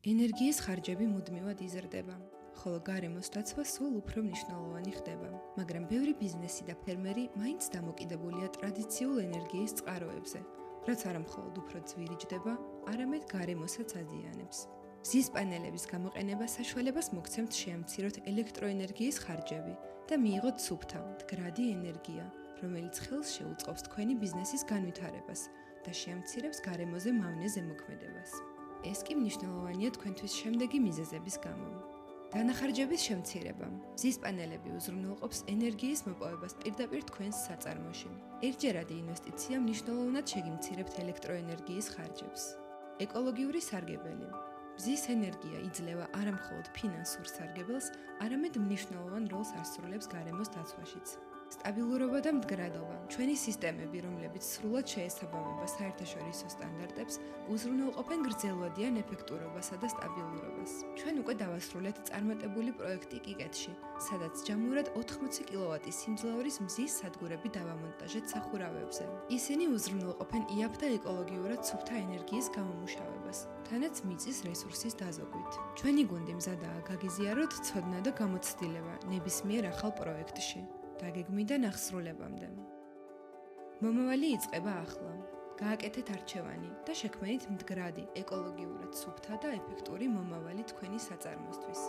ენერგიის ხარჯები მუდმივად იზრდება, ხოლო გარემოს დაცვა სულ უფრო მნიშვნელოვანი ხდება, მაგრამ ბევრი ბიზნესი და ფერმერი მაინც დამოკიდებულია ტრადიციულ ენერგიის წყაროებზე, რაც არა მხოლოდ უფრო ძვირიჯდება, არამედ გარემოსაც აზიანებს. მზის პანელების გამოყენება საშუალებას მოგცემთ შეამციროთ ელექტროენერგიის ხარჯები და მიიღოთ სუფთა, მდგრადი ენერგია, რომელიც ხელს შეუწყობს თქვენი ბიზნესის განვითარებას და შეამცირებს გარემოზე მავნე ზემოქმედებას. ეს კი მნიშვნელოვანია თქვენთვის შემდეგი მიზეზების გამო. დანახარჯების შემცირება. მზის პანელები უზრუნველყოფს ენერგიის მოპოვებას პირდაპირ თქვენს საწარმოში. ერთჯერადი ინვესტიცია მნიშვნელოვნად შეგიმცირებთ ელექტროენერგიის ხარჯებს. ეკოლოგიური სარგებელი. მზის ენერგია იძლევა არა მხოლოდ ფინანსურ სარგებელს, არამედ მნიშვნელოვან როლს ასრულებს გარემოს დაცვაშიც. სტაბილურობა და მდგრადობა. ჩვენი სისტემები, რომლებიც სრულად შეესაბამება საერთაშორისო სტანდარტებს, უზრუნველყოფენ გრძელვადიან ეფექტურობასა და სტაბილურობას. ჩვენ უკვე დავასრულეთ წარმატებული პროექტი კიკეთში, სადაც ჯამურად 80 კილოვატი სიმძლავრის მზის სადგურები დავამონტაჟეთ სახურავებზე. ისინი უზრუნველყოფენ იაფ და ეკოლოგიურად სუფთა ენერგიის გამომუშავებას, თანაც მიწის რესურსის დაზოგვით. ჩვენი გუნდი მზადაა გაგიზიაროთ ცოდნა და გამოცდილება ნებისმიერ ახალ პროექტში. დაგეგმიდან აღსრულებამდე. მომავალი იწყება ახლა. გააკეთეთ არჩევანი და შექმნით მდგრადი, ეკოლოგიურად სუფთა და ეფექტური მომავალი თქვენი საწარმოსთვის.